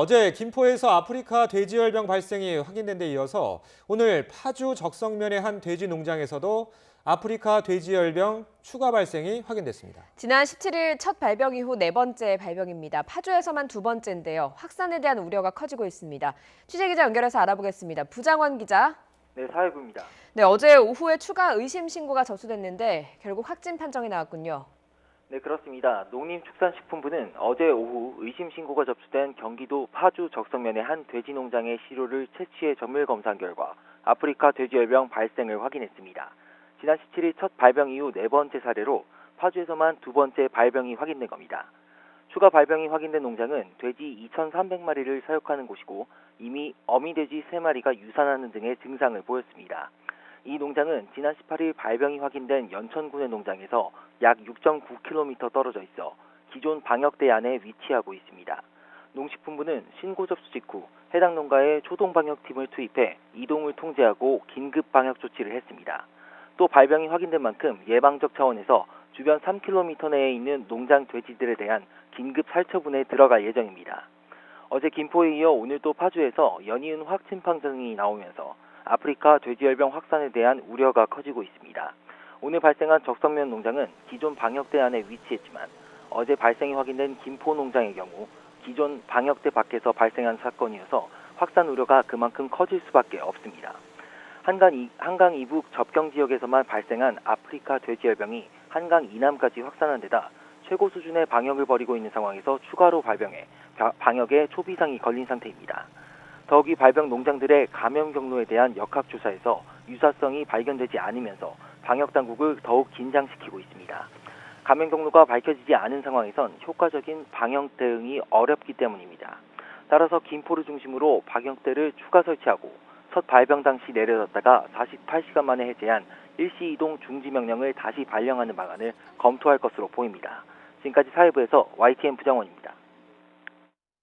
어제 김포에서 아프리카 돼지열병 발생이 확인된 데 이어서 오늘 파주 적성면의 한 돼지 농장에서도 아프리카 돼지열병 추가 발생이 확인됐습니다. 지난 17일 첫 발병 이후 네 번째 발병입니다. 파주에서만 두 번째인데요. 확산에 대한 우려가 커지고 있습니다. 취재기자 연결해서 알아보겠습니다. 부장원 기자. 네, 사회부입니다. 네, 어제 오후에 추가 의심 신고가 접수됐는데 결국 확진 판정이 나왔군요. 네, 그렇습니다. 농림축산식품부는 어제 오후 의심 신고가 접수된 경기도 파주 적성면의 한 돼지 농장의 시료를 채취해 전멸 검사한 결과 아프리카 돼지열병 발생을 확인했습니다. 지난 17일 첫 발병 이후 네 번째 사례로 파주에서만 두 번째 발병이 확인된 겁니다. 추가 발병이 확인된 농장은 돼지 2,300마리를 사육하는 곳이고 이미 어미돼지 3마리가 유산하는 등의 증상을 보였습니다. 이 농장은 지난 18일 발병이 확인된 연천군의 농장에서 약 6.9km 떨어져 있어 기존 방역대 안에 위치하고 있습니다. 농식품부는 신고 접수 직후 해당 농가에 초동방역팀을 투입해 이동을 통제하고 긴급 방역 조치를 했습니다. 또 발병이 확인된 만큼 예방적 차원에서 주변 3km 내에 있는 농장 돼지들에 대한 긴급 살처분에 들어갈 예정입니다. 어제 김포에 이어 오늘 또 파주에서 연이은 확진 판정이 나오면서 아프리카 돼지열병 확산에 대한 우려가 커지고 있습니다. 오늘 발생한 적성면 농장은 기존 방역대 안에 위치했지만 어제 발생이 확인된 김포 농장의 경우 기존 방역대 밖에서 발생한 사건이어서 확산 우려가 그만큼 커질 수밖에 없습니다. 한강 이북 접경 지역에서만 발생한 아프리카 돼지열병이 한강 이남까지 확산한 데다 최고 수준의 방역을 벌이고 있는 상황에서 추가로 발병해 방역에 초비상이 걸린 상태입니다. 더욱이 발병 농장들의 감염 경로에 대한 역학조사에서 유사성이 발견되지 않으면서 방역당국을 더욱 긴장시키고 있습니다. 감염 경로가 밝혀지지 않은 상황에선 효과적인 방역 대응이 어렵기 때문입니다. 따라서 김포를 중심으로 방역대를 추가 설치하고 첫 발병 당시 내려졌다가 48시간 만에 해제한 일시 이동 중지 명령을 다시 발령하는 방안을 검토할 것으로 보입니다. 지금까지 사회부에서 YTN 부장원입니다.